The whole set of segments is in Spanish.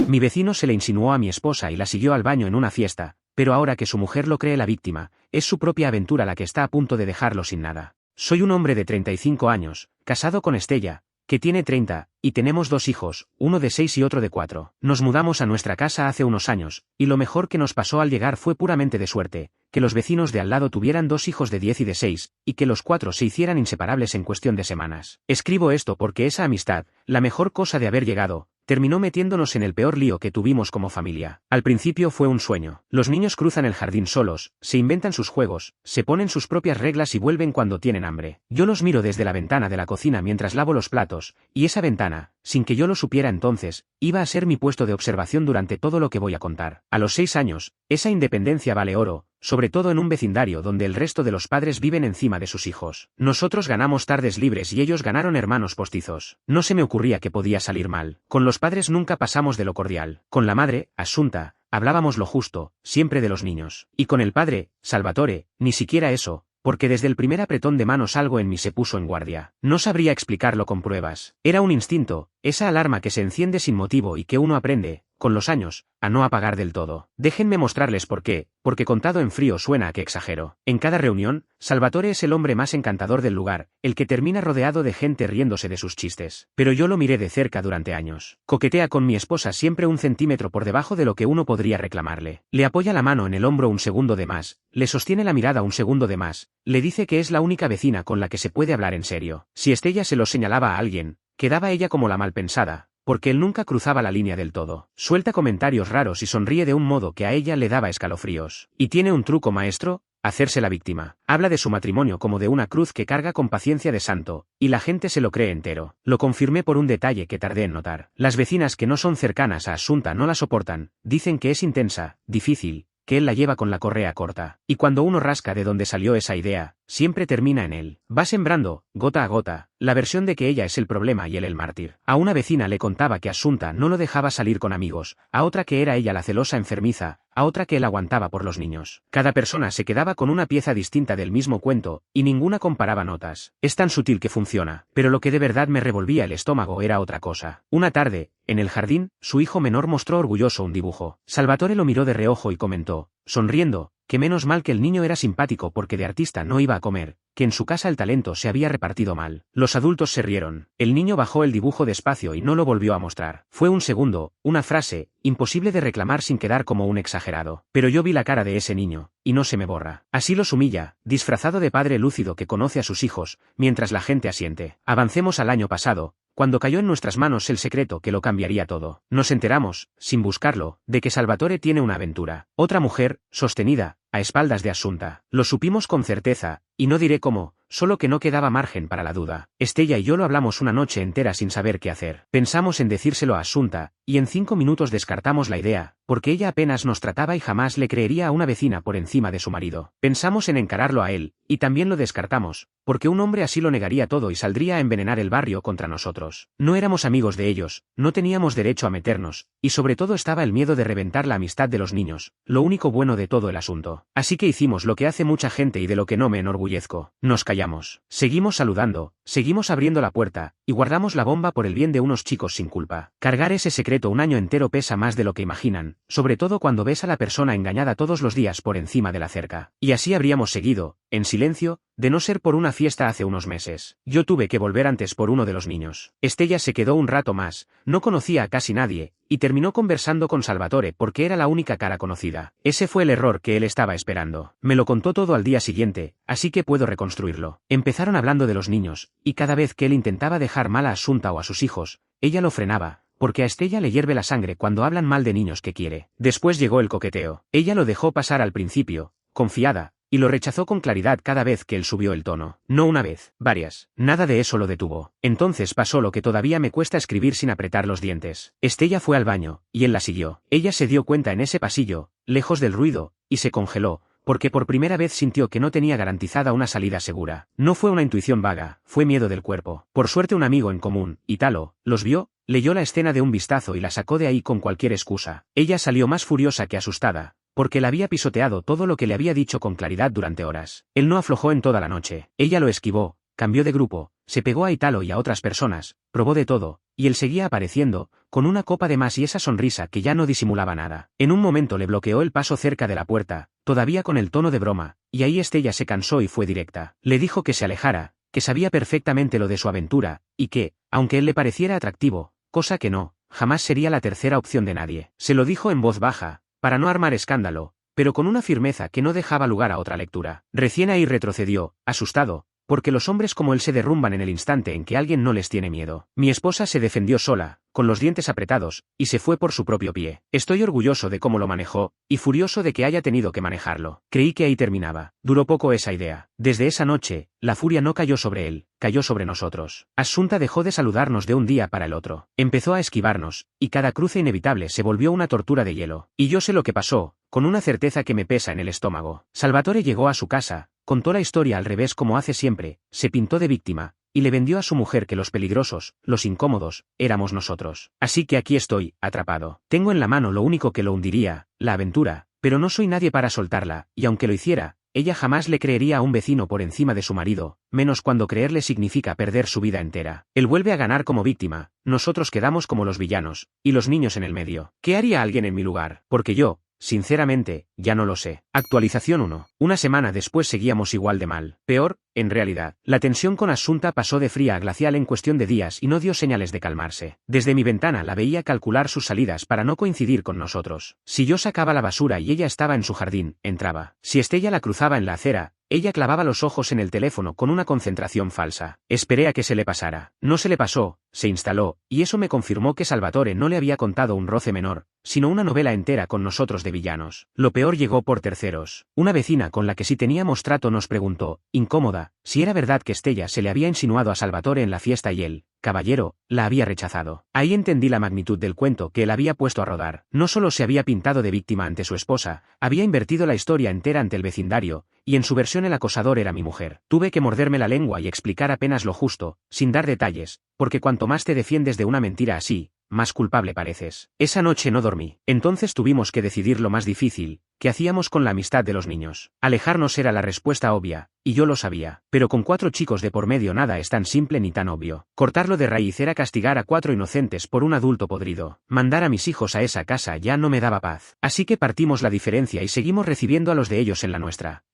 Mi vecino se le insinuó a mi esposa y la siguió al baño en una fiesta, pero ahora que su mujer lo cree la víctima, es su propia aventura la que está a punto de dejarlo sin nada. Soy un hombre de 35 años, casado con Estella, que tiene 30, y tenemos 2 hijos, uno de 6 y otro de 4. Nos mudamos a nuestra casa hace unos años, y lo mejor que nos pasó al llegar fue puramente de suerte, que los vecinos de al lado tuvieran 2 hijos de 10 y de 6, y que los 4 se hicieran inseparables en cuestión de semanas. Escribo esto porque esa amistad, la mejor cosa de haber llegado, terminó metiéndonos en el peor lío que tuvimos como familia. Al principio fue un sueño. Los niños cruzan el jardín solos, se inventan sus juegos, se ponen sus propias reglas y vuelven cuando tienen hambre. Yo los miro desde la ventana de la cocina mientras lavo los platos, y esa ventana, sin que yo lo supiera entonces, iba a ser mi puesto de observación durante todo lo que voy a contar. A los 6 años, esa independencia vale oro, sobre todo en un vecindario donde el resto de los padres viven encima de sus hijos. Nosotros ganamos tardes libres y ellos ganaron hermanos postizos. No se me ocurría que podía salir mal. Con los padres nunca pasamos de lo cordial. Con la madre, Asunta, hablábamos lo justo, siempre de los niños. Y con el padre, Salvatore, ni siquiera eso, porque desde el primer apretón de manos algo en mí se puso en guardia. No sabría explicarlo con pruebas. Era un instinto, esa alarma que se enciende sin motivo y que uno aprende, con los años, a no apagar del todo. Déjenme mostrarles por qué, porque contado en frío suena a que exagero. En cada reunión, Salvatore es el hombre más encantador del lugar, el que termina rodeado de gente riéndose de sus chistes. Pero yo lo miré de cerca durante años. Coquetea con mi esposa siempre un centímetro por debajo de lo que uno podría reclamarle. Le apoya la mano en el hombro un segundo de más, le sostiene la mirada un segundo de más, le dice que es la única vecina con la que se puede hablar en serio. Si Estella se lo señalaba a alguien, quedaba ella como la malpensada, porque él nunca cruzaba la línea del todo. Suelta comentarios raros y sonríe de un modo que a ella le daba escalofríos. Y tiene un truco maestro, hacerse la víctima. Habla de su matrimonio como de una cruz que carga con paciencia de santo, y la gente se lo cree entero. Lo confirmé por un detalle que tardé en notar. Las vecinas que no son cercanas a Asunta no la soportan, dicen que es intensa, difícil, que él la lleva con la correa corta. Y cuando uno rasca de dónde salió esa idea, siempre termina en él. Va sembrando, gota a gota, la versión de que ella es el problema y él el mártir. A una vecina le contaba que Asunta no lo dejaba salir con amigos, a otra que era ella la celosa enfermiza, a otra que él aguantaba por los niños. Cada persona se quedaba con una pieza distinta del mismo cuento, y ninguna comparaba notas. Es tan sutil que funciona, pero lo que de verdad me revolvía el estómago era otra cosa. Una tarde, en el jardín, su hijo menor mostró orgulloso un dibujo. Salvatore lo miró de reojo y comentó, sonriendo, que menos mal que el niño era simpático porque de artista no iba a comer, que en su casa el talento se había repartido mal. Los adultos se rieron. El niño bajó el dibujo despacio y no lo volvió a mostrar. Fue un segundo, una frase, imposible de reclamar sin quedar como un exagerado. Pero yo vi la cara de ese niño, y no se me borra. Así los humilla, disfrazado de padre lúcido que conoce a sus hijos, mientras la gente asiente. Avancemos al año pasado, cuando cayó en nuestras manos el secreto que lo cambiaría todo. Nos enteramos, sin buscarlo, de que Salvatore tiene una aventura. Otra mujer, sostenida, a espaldas de Asunta. Lo supimos con certeza, y no diré cómo, solo que no quedaba margen para la duda. Estella y yo lo hablamos una noche entera sin saber qué hacer. Pensamos en decírselo a Asunta, y en 5 minutos descartamos la idea, porque ella apenas nos trataba y jamás le creería a una vecina por encima de su marido. Pensamos en encararlo a él, y también lo descartamos, porque un hombre así lo negaría todo y saldría a envenenar el barrio contra nosotros. No éramos amigos de ellos, no teníamos derecho a meternos, y sobre todo estaba el miedo de reventar la amistad de los niños, lo único bueno de todo el asunto. Así que hicimos lo que hace mucha gente y de lo que no me enorgullezco. Nos callamos. Seguimos saludando, seguimos abriendo la puerta, y guardamos la bomba por el bien de unos chicos sin culpa. Cargar ese secreto un año entero pesa más de lo que imaginan, sobre todo cuando ves a la persona engañada todos los días por encima de la cerca. Y así habríamos seguido, en silencio, de no ser por una fiesta hace unos meses. Yo tuve que volver antes por uno de los niños. Estella se quedó un rato más, no conocía a casi nadie, y terminó conversando con Salvatore porque era la única cara conocida. Ese fue el error que él estaba esperando. Me lo contó todo al día siguiente, así que puedo reconstruirlo. Empezaron hablando de los niños, y cada vez que él intentaba dejar mal a Asunta o a sus hijos, ella lo frenaba, porque a Estella le hierve la sangre cuando hablan mal de niños que quiere. Después llegó el coqueteo. Ella lo dejó pasar al principio, confiada, y lo rechazó con claridad cada vez que él subió el tono. No una vez, varias. Nada de eso lo detuvo. Entonces pasó lo que todavía me cuesta escribir sin apretar los dientes. Estella fue al baño, y él la siguió. Ella se dio cuenta en ese pasillo, lejos del ruido, y se congeló, porque por primera vez sintió que no tenía garantizada una salida segura. No fue una intuición vaga, fue miedo del cuerpo. Por suerte un amigo en común, Italo, los vio, leyó la escena de un vistazo y la sacó de ahí con cualquier excusa. Ella salió más furiosa que asustada, porque le había pisoteado todo lo que le había dicho con claridad durante horas. Él no aflojó en toda la noche. Ella lo esquivó, cambió de grupo, se pegó a Italo y a otras personas, probó de todo, y él seguía apareciendo, con una copa de más y esa sonrisa que ya no disimulaba nada. En un momento le bloqueó el paso cerca de la puerta, todavía con el tono de broma, y ahí Estella se cansó y fue directa. Le dijo que se alejara, que sabía perfectamente lo de su aventura, y que, aunque él le pareciera atractivo, cosa que no, jamás sería la tercera opción de nadie. Se lo dijo en voz baja, para no armar escándalo, pero con una firmeza que no dejaba lugar a otra lectura. Recién ahí retrocedió, asustado, porque los hombres como él se derrumban en el instante en que alguien no les tiene miedo. Mi esposa se defendió sola, con los dientes apretados, y se fue por su propio pie. Estoy orgulloso de cómo lo manejó, y furioso de que haya tenido que manejarlo. Creí que ahí terminaba. Duró poco esa idea. Desde esa noche, la furia no cayó sobre él, cayó sobre nosotros. Asunta dejó de saludarnos de un día para el otro. Empezó a esquivarnos, y cada cruce inevitable se volvió una tortura de hielo. Y yo sé lo que pasó, con una certeza que me pesa en el estómago. Salvatore llegó a su casa, contó la historia al revés como hace siempre, se pintó de víctima, y le vendió a su mujer que los peligrosos, los incómodos, éramos nosotros. Así que aquí estoy, atrapado. Tengo en la mano lo único que lo hundiría, la aventura, pero no soy nadie para soltarla, y aunque lo hiciera, ella jamás le creería a un vecino por encima de su marido, menos cuando creerle significa perder su vida entera. Él vuelve a ganar como víctima, nosotros quedamos como los villanos, y los niños en el medio. ¿Qué haría alguien en mi lugar? Porque yo, sinceramente, ya no lo sé. Actualización 1. Una semana después seguíamos igual de mal. Peor, en realidad. La tensión con Asunta pasó de fría a glacial en cuestión de días y no dio señales de calmarse. Desde mi ventana la veía calcular sus salidas para no coincidir con nosotros. Si yo sacaba la basura y ella estaba en su jardín, entraba. Si Estella la cruzaba en la acera, ella clavaba los ojos en el teléfono con una concentración falsa. Esperé a que se le pasara. No se le pasó, se instaló, y eso me confirmó que Salvatore no le había contado un roce menor, sino una novela entera con nosotros de villanos. Lo peor llegó por terceros. Una vecina con la que sí teníamos trato nos preguntó, incómoda, si era verdad que Estella se le había insinuado a Salvatore en la fiesta y él, caballero, la había rechazado. Ahí entendí la magnitud del cuento que él había puesto a rodar. No solo se había pintado de víctima ante su esposa, había invertido la historia entera ante el vecindario, y en su versión el acosador era mi mujer. Tuve que morderme la lengua y explicar apenas lo justo, sin dar detalles, porque cuanto más te defiendes de una mentira así, más culpable pareces. Esa noche no dormí. Entonces tuvimos que decidir lo más difícil, ¿qué hacíamos con la amistad de los niños? Alejarnos era la respuesta obvia, y yo lo sabía. Pero con 4 chicos de por medio nada es tan simple ni tan obvio. Cortarlo de raíz era castigar a 4 inocentes por un adulto podrido. Mandar a mis hijos a esa casa ya no me daba paz. Así que partimos la diferencia y seguimos recibiendo a los de ellos en la nuestra.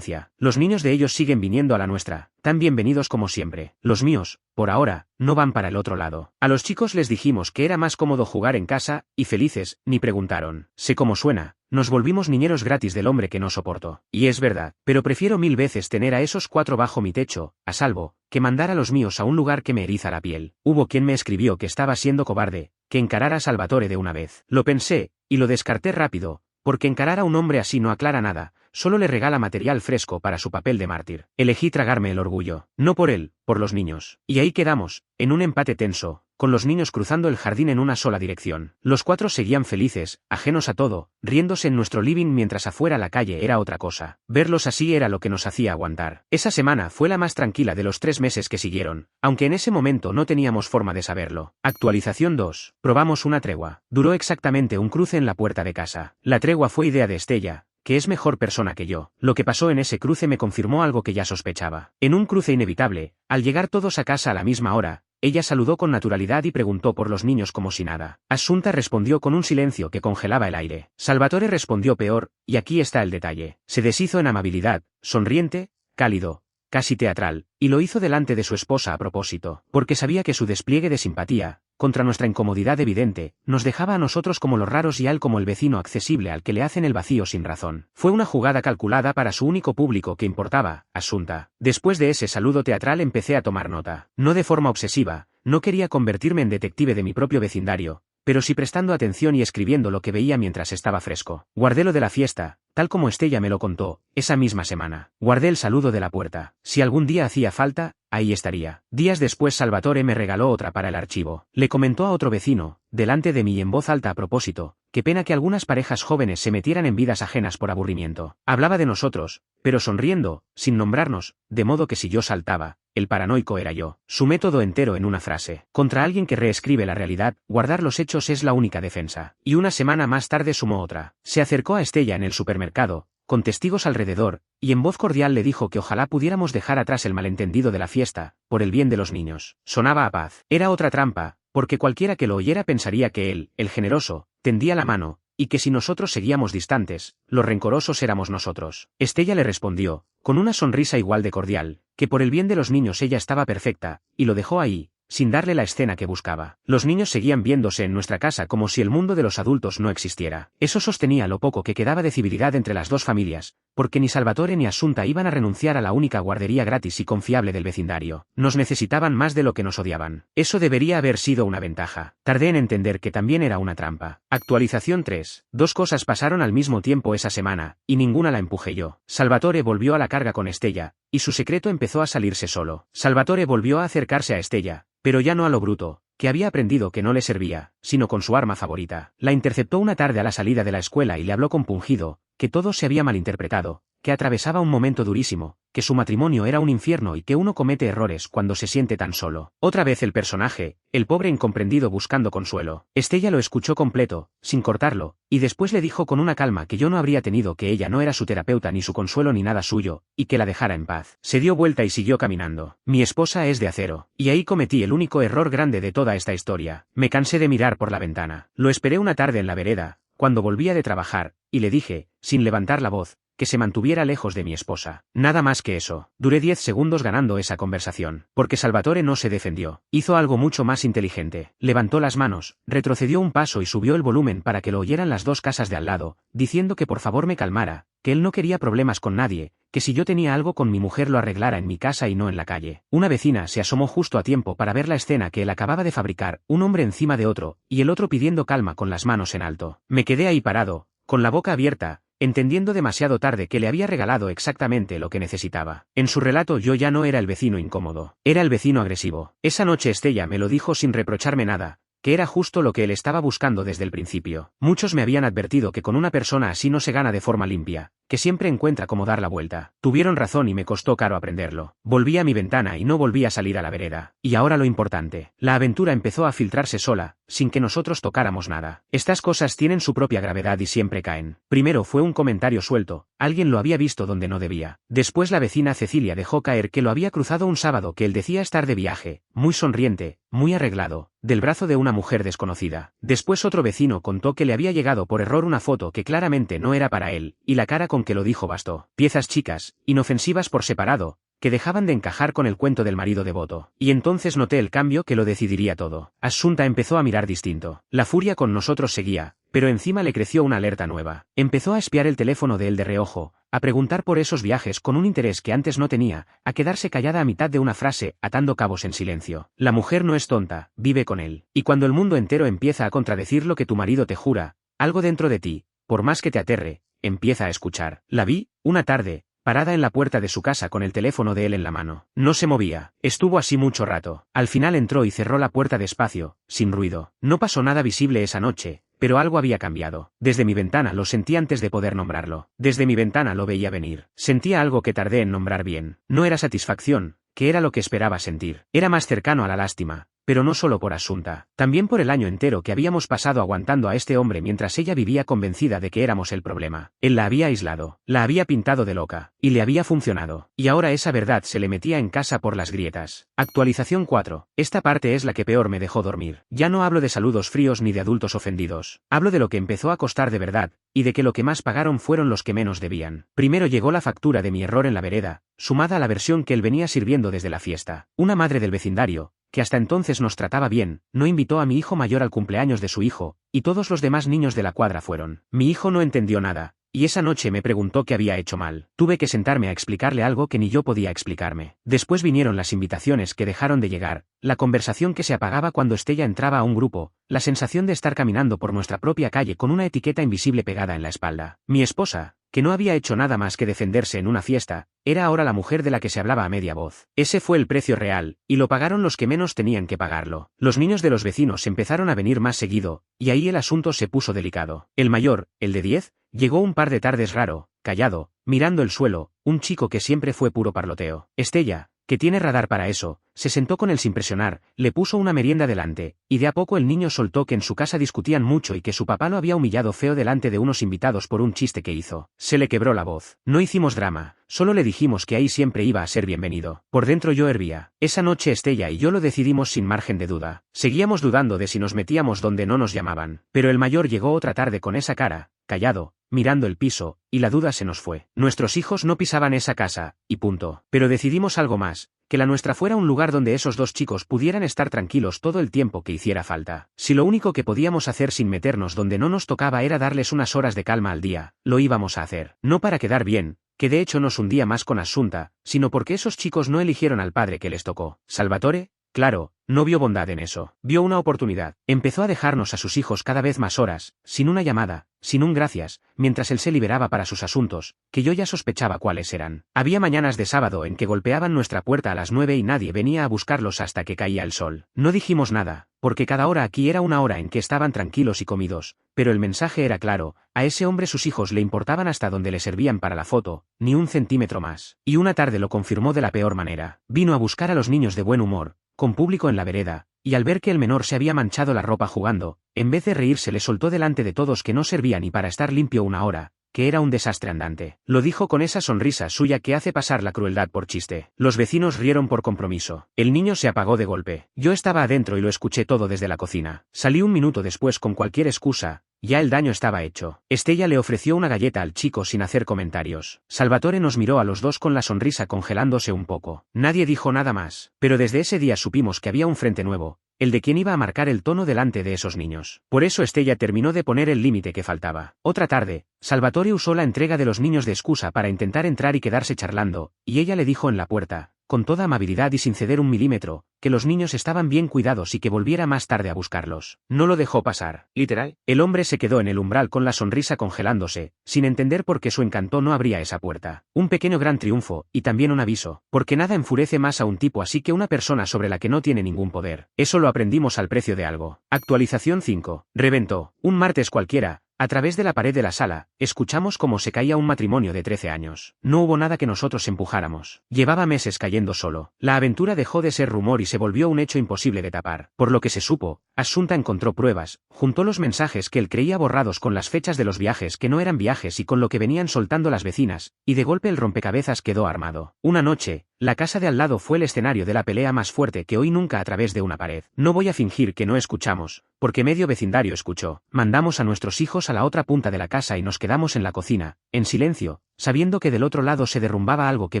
Los niños de ellos siguen viniendo a la nuestra, tan bienvenidos como siempre. Los míos, por ahora, no van para el otro lado. A los chicos les dijimos que era más cómodo jugar en casa, y felices, ni preguntaron. Sé cómo suena. Nos volvimos niñeros gratis del hombre que no soporto. Y es verdad, pero prefiero 1000 veces tener a esos 4 bajo mi techo, a salvo, que mandar a los míos a un lugar que me eriza la piel. Hubo quien me escribió que estaba siendo cobarde, que encarara a Salvatore de una vez. Lo pensé, y lo descarté rápido, porque encarar a un hombre así no aclara nada, solo le regala material fresco para su papel de mártir. Elegí tragarme el orgullo. No por él, por los niños. Y ahí quedamos, en un empate tenso, con los niños cruzando el jardín en una sola dirección. Los 4 seguían felices, ajenos a todo, riéndose en nuestro living mientras afuera la calle era otra cosa. Verlos así era lo que nos hacía aguantar. Esa semana fue la más tranquila de los 3 meses que siguieron, aunque en ese momento no teníamos forma de saberlo. Actualización 2. Probamos una tregua. Duró exactamente un cruce en la puerta de casa. La tregua fue idea de Estella, que es mejor persona que yo. Lo que pasó en ese cruce me confirmó algo que ya sospechaba. En un cruce inevitable, al llegar todos a casa a la misma hora, ella saludó con naturalidad y preguntó por los niños como si nada. Asunta respondió con un silencio que congelaba el aire. Salvatore respondió peor, y aquí está el detalle. Se deshizo en amabilidad, sonriente, cálido, casi teatral, y lo hizo delante de su esposa a propósito, porque sabía que su despliegue de simpatía, contra nuestra incomodidad evidente, nos dejaba a nosotros como los raros y a él como el vecino accesible al que le hacen el vacío sin razón. Fue una jugada calculada para su único público que importaba, Asunta. Después de ese saludo teatral empecé a tomar nota. No de forma obsesiva, no quería convertirme en detective de mi propio vecindario, pero sí prestando atención y escribiendo lo que veía mientras estaba fresco. Guardé lo de la fiesta, tal como Estella me lo contó, esa misma semana. Guardé el saludo de la puerta. Si algún día hacía falta, ahí estaría. Días después Salvatore me regaló otra para el archivo. Le comentó a otro vecino, delante de mí y en voz alta a propósito, qué pena que algunas parejas jóvenes se metieran en vidas ajenas por aburrimiento. Hablaba de nosotros, pero sonriendo, sin nombrarnos, de modo que si yo saltaba, el paranoico era yo. Su método entero en una frase. Contra alguien que reescribe la realidad, guardar los hechos es la única defensa. Y una semana más tarde sumó otra. Se acercó a Estella en el supermercado, con testigos alrededor, y en voz cordial le dijo que ojalá pudiéramos dejar atrás el malentendido de la fiesta, por el bien de los niños. Sonaba a paz. Era otra trampa, porque cualquiera que lo oyera pensaría que él, el generoso, tendía la mano, y que si nosotros seguíamos distantes, los rencorosos éramos nosotros. Estella le respondió, con una sonrisa igual de cordial, que por el bien de los niños ella estaba perfecta, y lo dejó ahí, sin darle la escena que buscaba. Los niños seguían viéndose en nuestra casa como si el mundo de los adultos no existiera. Eso sostenía lo poco que quedaba de civilidad entre las dos familias, porque ni Salvatore ni Assunta iban a renunciar a la única guardería gratis y confiable del vecindario. Nos necesitaban más de lo que nos odiaban. Eso debería haber sido una ventaja. Tardé en entender que también era una trampa. Actualización 3. Dos cosas pasaron al mismo tiempo esa semana, y ninguna la empujé yo. Salvatore volvió a la carga con Estella, y su secreto empezó a salirse solo. Salvatore volvió a acercarse a Estella, pero ya no a lo bruto, que había aprendido que no le servía, sino con su arma favorita. La interceptó una tarde a la salida de la escuela y le habló compungido, que todo se había malinterpretado, que atravesaba un momento durísimo, que su matrimonio era un infierno y que uno comete errores cuando se siente tan solo. Otra vez el personaje, el pobre incomprendido buscando consuelo. Estella lo escuchó completo, sin cortarlo, y después le dijo con una calma que yo no habría tenido, que ella no era su terapeuta ni su consuelo ni nada suyo, y que la dejara en paz. Se dio vuelta y siguió caminando. Mi esposa es de acero. Y ahí cometí el único error grande de toda esta historia. Me cansé de mirar por la ventana. Lo esperé una tarde en la vereda, cuando volvía de trabajar, y le dije, sin levantar la voz, que se mantuviera lejos de mi esposa. Nada más que eso. Duré 10 segundos ganando esa conversación, porque Salvatore no se defendió. Hizo algo mucho más inteligente. Levantó las manos, retrocedió un paso y subió el volumen para que lo oyeran las dos casas de al lado, diciendo que por favor me calmara, que él no quería problemas con nadie, que si yo tenía algo con mi mujer lo arreglara en mi casa y no en la calle. Una vecina se asomó justo a tiempo para ver la escena que él acababa de fabricar, un hombre encima de otro, y el otro pidiendo calma con las manos en alto. Me quedé ahí parado, con la boca abierta, entendiendo demasiado tarde que le había regalado exactamente lo que necesitaba. En su relato yo ya no era el vecino incómodo, era el vecino agresivo. Esa noche Estella me lo dijo sin reprocharme nada, que era justo lo que él estaba buscando desde el principio. Muchos me habían advertido que con una persona así no se gana de forma limpia, que siempre encuentra cómo dar la vuelta. Tuvieron razón y me costó caro aprenderlo. Volví a mi ventana y no volví a salir a la vereda. Y ahora lo importante. La aventura empezó a filtrarse sola, sin que nosotros tocáramos nada. Estas cosas tienen su propia gravedad y siempre caen. Primero fue un comentario suelto, alguien lo había visto donde no debía. Después la vecina Cecilia dejó caer que lo había cruzado un sábado, que él decía estar de viaje, muy sonriente, muy arreglado, del brazo de una mujer desconocida. Después otro vecino contó que le había llegado por error una foto que claramente no era para él, y la cara con que lo dijo bastó. Piezas chicas, inofensivas por separado, que dejaban de encajar con el cuento del marido devoto. Y entonces noté el cambio que lo decidiría todo. Assunta empezó a mirar distinto. La furia con nosotros seguía, pero encima le creció una alerta nueva. Empezó a espiar el teléfono de él de reojo, a preguntar por esos viajes con un interés que antes no tenía, a quedarse callada a mitad de una frase, atando cabos en silencio. La mujer no es tonta, vive con él. Y cuando el mundo entero empieza a contradecir lo que tu marido te jura, algo dentro de ti, por más que te aterre, empieza a escuchar. La vi, una tarde, parada en la puerta de su casa con el teléfono de él en la mano. No se movía. Estuvo así mucho rato. Al final entró y cerró la puerta despacio, sin ruido. No pasó nada visible esa noche, pero algo había cambiado. Desde mi ventana lo sentí antes de poder nombrarlo. Desde mi ventana lo veía venir. Sentía algo que tardé en nombrar bien. No era satisfacción, que era lo que esperaba sentir. Era más cercano a la lástima. Pero no solo por Assunta, también por el año entero que habíamos pasado aguantando a este hombre mientras ella vivía convencida de que éramos el problema. Él la había aislado, la había pintado de loca, y le había funcionado. Y ahora esa verdad se le metía en casa por las grietas. Actualización 4. Esta parte es la que peor me dejó dormir. Ya no hablo de saludos fríos ni de adultos ofendidos. Hablo de lo que empezó a costar de verdad, y de que lo que más pagaron fueron los que menos debían. Primero llegó la factura de mi error en la vereda, sumada a la versión que él venía sirviendo desde la fiesta. Una madre del vecindario, que hasta entonces nos trataba bien, no invitó a mi hijo mayor al cumpleaños de su hijo, y todos los demás niños de la cuadra fueron. Mi hijo no entendió nada, y esa noche me preguntó qué había hecho mal. Tuve que sentarme a explicarle algo que ni yo podía explicarme. Después vinieron las invitaciones que dejaron de llegar, la conversación que se apagaba cuando Estella entraba a un grupo, la sensación de estar caminando por nuestra propia calle con una etiqueta invisible pegada en la espalda. Mi esposa, que no había hecho nada más que defenderse en una fiesta, era ahora la mujer de la que se hablaba a media voz. Ese fue el precio real, y lo pagaron los que menos tenían que pagarlo. Los niños de los vecinos empezaron a venir más seguido, y ahí el asunto se puso delicado. El mayor, el de 10, llegó un par de tardes raro, callado, mirando el suelo, un chico que siempre fue puro parloteo. Estella, que tiene radar para eso, se sentó con él sin presionar, le puso una merienda delante, y de a poco el niño soltó que en su casa discutían mucho y que su papá lo había humillado feo delante de unos invitados por un chiste que hizo. Se le quebró la voz. No hicimos drama, solo le dijimos que ahí siempre iba a ser bienvenido. Por dentro yo hervía. Esa noche Estella y yo lo decidimos sin margen de duda. Seguíamos dudando de si nos metíamos donde no nos llamaban. Pero el mayor llegó otra tarde con esa cara, callado, mirando el piso, y la duda se nos fue. Nuestros hijos no pisaban esa casa, y punto. Pero decidimos algo más, que la nuestra fuera un lugar donde esos dos chicos pudieran estar tranquilos todo el tiempo que hiciera falta. Si lo único que podíamos hacer sin meternos donde no nos tocaba era darles unas horas de calma al día, lo íbamos a hacer. No para quedar bien, que de hecho nos hundía más con Asunta, sino porque esos chicos no eligieron al padre que les tocó. Salvatore, claro, no vio bondad en eso. Vio una oportunidad. Empezó a dejarnos a sus hijos cada vez más horas, sin una llamada, sin un gracias, mientras él se liberaba para sus asuntos, que yo ya sospechaba cuáles eran. Había mañanas de sábado en que golpeaban nuestra puerta a las 9 y nadie venía a buscarlos hasta que caía el sol. No dijimos nada, porque cada hora aquí era una hora en que estaban tranquilos y comidos, pero el mensaje era claro, a ese hombre sus hijos le importaban hasta donde le servían para la foto, ni un centímetro más. Y una tarde lo confirmó de la peor manera. Vino a buscar a los niños de buen humor, con público en la vereda, y al ver que el menor se había manchado la ropa jugando, en vez de reírse le soltó delante de todos que no servía ni para estar limpio una hora, que era un desastre andante. Lo dijo con esa sonrisa suya que hace pasar la crueldad por chiste. Los vecinos rieron por compromiso. El niño se apagó de golpe. Yo estaba adentro y lo escuché todo desde la cocina. Salí un minuto después con cualquier excusa. Ya el daño estaba hecho. Estella le ofreció una galleta al chico sin hacer comentarios. Salvatore nos miró a los dos con la sonrisa congelándose un poco. Nadie dijo nada más. Pero desde ese día supimos que había un frente nuevo, el de quien iba a marcar el tono delante de esos niños. Por eso Estella terminó de poner el límite que faltaba. Otra tarde, Salvatore usó la entrega de los niños de excusa para intentar entrar y quedarse charlando, y ella le dijo en la puerta, con toda amabilidad y sin ceder un milímetro, que los niños estaban bien cuidados y que volviera más tarde a buscarlos. No lo dejó pasar. Literal. El hombre se quedó en el umbral con la sonrisa congelándose, sin entender por qué su encanto no abría esa puerta. Un pequeño gran triunfo, y también un aviso, porque nada enfurece más a un tipo así que una persona sobre la que no tiene ningún poder. Eso lo aprendimos al precio de algo. Actualización 5. Reventó. Un martes cualquiera. A través de la pared de la sala, escuchamos cómo se caía un matrimonio de 13 años. No hubo nada que nosotros empujáramos. Llevaba meses cayendo solo. La aventura dejó de ser rumor y se volvió un hecho imposible de tapar. Por lo que se supo, Asunta encontró pruebas, juntó los mensajes que él creía borrados con las fechas de los viajes que no eran viajes y con lo que venían soltando las vecinas, y de golpe el rompecabezas quedó armado. Una noche, la casa de al lado fue el escenario de la pelea más fuerte que oí nunca a través de una pared. No voy a fingir que no escuchamos, porque medio vecindario escuchó. Mandamos a nuestros hijos a la otra punta de la casa y nos quedamos en la cocina, en silencio, sabiendo que del otro lado se derrumbaba algo que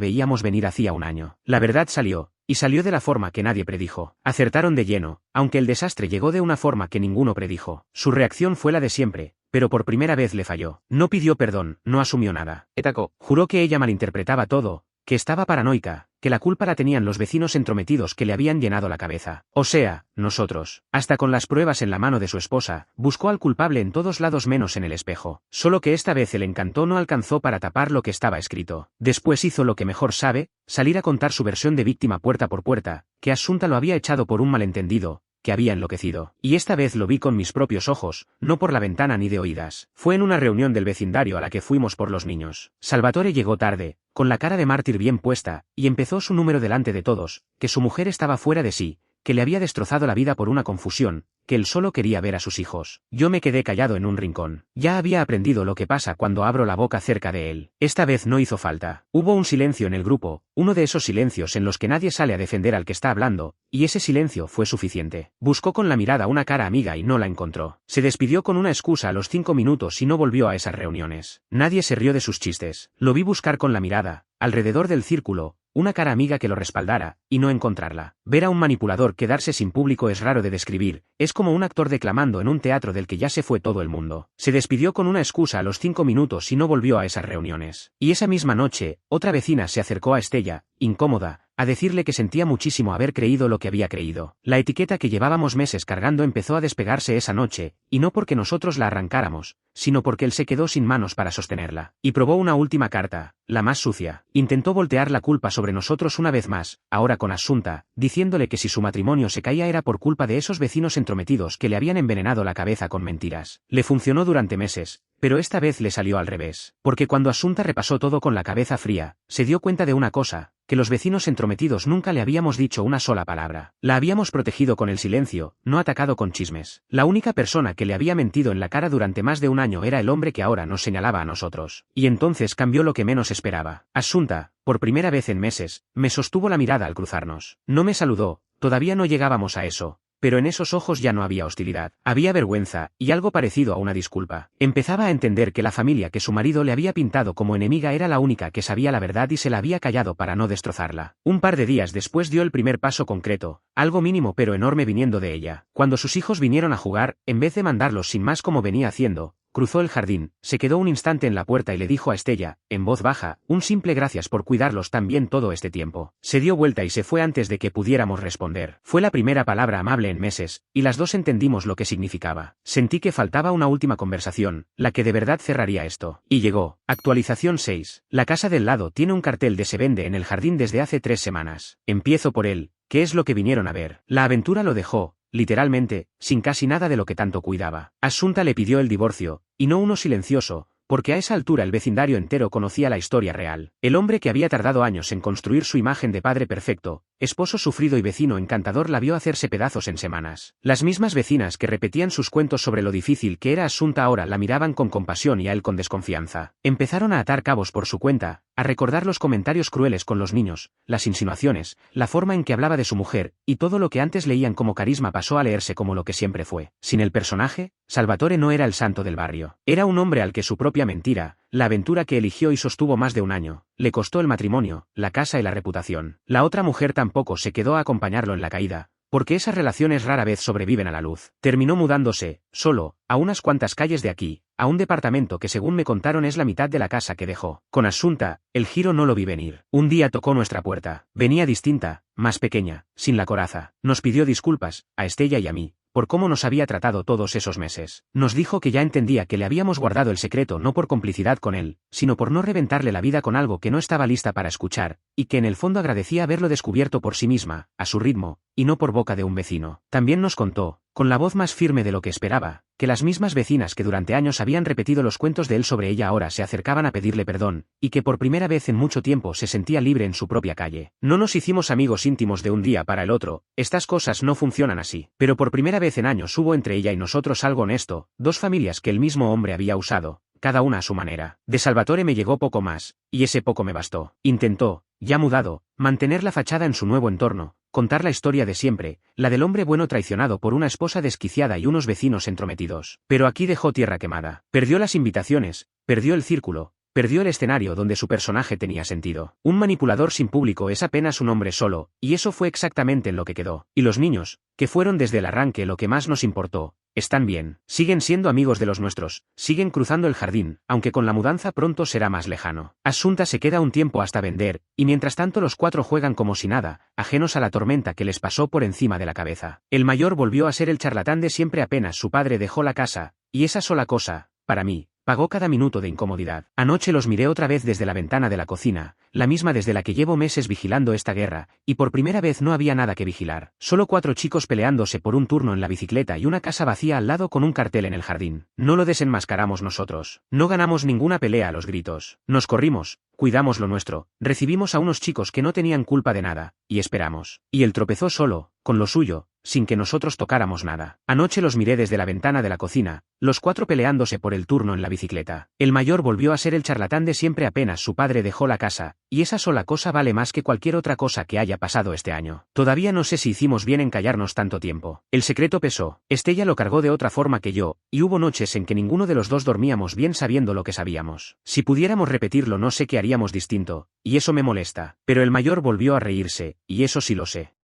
veíamos venir hacía un año. La verdad salió, y salió de la forma que nadie predijo. Acertaron de lleno, aunque el desastre llegó de una forma que ninguno predijo. Su reacción fue la de siempre, pero por primera vez le falló. No pidió perdón, no asumió nada. Etacó. Juró que ella malinterpretaba todo, que estaba paranoica, que la culpa la tenían los vecinos entrometidos que le habían llenado la cabeza. O sea, nosotros. Hasta con las pruebas en la mano de su esposa, buscó al culpable en todos lados menos en el espejo. Solo que esta vez el encanto no alcanzó para tapar lo que estaba escrito. Después hizo lo que mejor sabe, salir a contar su versión de víctima puerta por puerta, que Asunta lo había echado por un malentendido, que había enloquecido. Y esta vez lo vi con mis propios ojos, no por la ventana ni de oídas. Fue en una reunión del vecindario a la que fuimos por los niños. Salvatore llegó tarde, con la cara de mártir bien puesta, y empezó su número delante de todos, que su mujer estaba fuera de sí, que le había destrozado la vida por una confusión, que él solo quería ver a sus hijos. Yo me quedé callado en un rincón. Ya había aprendido lo que pasa cuando abro la boca cerca de él. Esta vez no hizo falta. Hubo un silencio en el grupo, uno de esos silencios en los que nadie sale a defender al que está hablando, y ese silencio fue suficiente. Buscó con la mirada una cara amiga y no la encontró. Se despidió con una excusa a los 5 minutos y no volvió a esas reuniones. Nadie se rió de sus chistes. Lo vi buscar con la mirada, alrededor del círculo, una cara amiga que lo respaldara, y no encontrarla. Ver a un manipulador quedarse sin público es raro de describir, es como un actor declamando en un teatro del que ya se fue todo el mundo. Se despidió con una excusa a los 5 minutos y no volvió a esas reuniones. Y esa misma noche, otra vecina se acercó a Estella, incómoda, a decirle que sentía muchísimo haber creído lo que había creído. La etiqueta que llevábamos meses cargando empezó a despegarse esa noche, y no porque nosotros la arrancáramos, sino porque él se quedó sin manos para sostenerla. Y probó una última carta, la más sucia. Intentó voltear la culpa sobre nosotros una vez más, ahora con Asunta, diciéndole que si su matrimonio se caía era por culpa de esos vecinos entrometidos que le habían envenenado la cabeza con mentiras. Le funcionó durante meses, pero esta vez le salió al revés. Porque cuando Asunta repasó todo con la cabeza fría, se dio cuenta de una cosa, que los vecinos entrometidos nunca le habíamos dicho una sola palabra. La habíamos protegido con el silencio, no atacado con chismes. La única persona que le había mentido en la cara durante más de un año era el hombre que ahora nos señalaba a nosotros. Y entonces cambió lo que menos esperaba. Asunta, por primera vez en meses, me sostuvo la mirada al cruzarnos. No me saludó, todavía no llegábamos a eso. Pero en esos ojos ya no había hostilidad, había vergüenza, y algo parecido a una disculpa. Empezaba a entender que la familia que su marido le había pintado como enemiga era la única que sabía la verdad y se la había callado para no destrozarla. Un par de días después dio el primer paso concreto, algo mínimo pero enorme viniendo de ella. Cuando sus hijos vinieron a jugar, en vez de mandarlos sin más como venía haciendo, cruzó el jardín, se quedó un instante en la puerta y le dijo a Estella, en voz baja, un simple gracias por cuidarlos tan bien todo este tiempo. Se dio vuelta y se fue antes de que pudiéramos responder. Fue la primera palabra amable en meses, y las dos entendimos lo que significaba. Sentí que faltaba una última conversación, la que de verdad cerraría esto. Y llegó. Actualización 6. La casa del lado tiene un cartel de se vende en el jardín desde hace 3 semanas. Empiezo por él. ¿Qué es lo que vinieron a ver? La aventura lo dejó, literalmente, sin casi nada de lo que tanto cuidaba. Asunta le pidió el divorcio, y no uno silencioso, porque a esa altura el vecindario entero conocía la historia real. El hombre que había tardado años en construir su imagen de padre perfecto, esposo sufrido y vecino encantador la vio hacerse pedazos en semanas. Las mismas vecinas que repetían sus cuentos sobre lo difícil que era Asunta ahora la miraban con compasión y a él con desconfianza. Empezaron a atar cabos por su cuenta, a recordar los comentarios crueles con los niños, las insinuaciones, la forma en que hablaba de su mujer, y todo lo que antes leían como carisma pasó a leerse como lo que siempre fue. Sin el personaje, Salvatore no era el santo del barrio. Era un hombre al que su propia mentira, la aventura que eligió y sostuvo más de un año, le costó el matrimonio, la casa y la reputación. La otra mujer tampoco se quedó a acompañarlo en la caída, porque esas relaciones rara vez sobreviven a la luz. Terminó mudándose, solo, a unas cuantas calles de aquí, a un departamento que según me contaron es la mitad de la casa que dejó. Con Asunta, el giro no lo vi venir. Un día tocó nuestra puerta. Venía distinta, más pequeña, sin la coraza. Nos pidió disculpas, a Estella y a mí, por cómo nos había tratado todos esos meses. Nos dijo que ya entendía que le habíamos guardado el secreto no por complicidad con él, sino por no reventarle la vida con algo que no estaba lista para escuchar, y que en el fondo agradecía haberlo descubierto por sí misma, a su ritmo, y no por boca de un vecino. También nos contó, con la voz más firme de lo que esperaba, que las mismas vecinas que durante años habían repetido los cuentos de él sobre ella ahora se acercaban a pedirle perdón, y que por primera vez en mucho tiempo se sentía libre en su propia calle. No nos hicimos amigos íntimos de un día para el otro, estas cosas no funcionan así, pero por primera vez en años hubo entre ella y nosotros algo honesto, dos familias que el mismo hombre había usado, cada una a su manera. De Salvatore me llegó poco más, y ese poco me bastó. Intentó, ya mudado, mantener la fachada en su nuevo entorno, contar la historia de siempre, la del hombre bueno traicionado por una esposa desquiciada y unos vecinos entrometidos. Pero aquí dejó tierra quemada. Perdió las invitaciones, perdió el círculo, perdió el escenario donde su personaje tenía sentido. Un manipulador sin público es apenas un hombre solo, y eso fue exactamente en lo que quedó. Y los niños, que fueron desde el arranque lo que más nos importó, están bien, siguen siendo amigos de los nuestros, siguen cruzando el jardín, aunque con la mudanza pronto será más lejano. Asunta se queda un tiempo hasta vender, y mientras tanto los cuatro juegan como si nada, ajenos a la tormenta que les pasó por encima de la cabeza. El mayor volvió a ser el charlatán de siempre apenas su padre dejó la casa, y esa sola cosa, para mí, pagó cada minuto de incomodidad. Anoche los miré otra vez desde la ventana de la cocina, la misma desde la que llevo meses vigilando esta guerra, y por primera vez no había nada que vigilar. Solo 4 chicos peleándose por un turno en la bicicleta y una casa vacía al lado con un cartel en el jardín. No lo desenmascaramos nosotros. No ganamos ninguna pelea a los gritos. Nos corrimos, cuidamos lo nuestro, recibimos a unos chicos que no tenían culpa de nada, y esperamos. Y él tropezó solo, con lo suyo, sin que nosotros tocáramos nada. Anoche los miré desde la ventana de la cocina, los 4 peleándose por el turno en la bicicleta. El mayor volvió a ser el charlatán de siempre apenas su padre dejó la casa, y esa sola cosa vale más que cualquier otra cosa que haya pasado este año. Todavía no sé si hicimos bien en callarnos tanto tiempo. El secreto pesó. Estella lo cargó de otra forma que yo, y hubo noches en que ninguno de los dos dormíamos bien sabiendo lo que sabíamos. Si pudiéramos repetirlo no sé qué haríamos distinto, y eso me molesta. Pero el mayor volvió a reírse, y eso sí lo sé.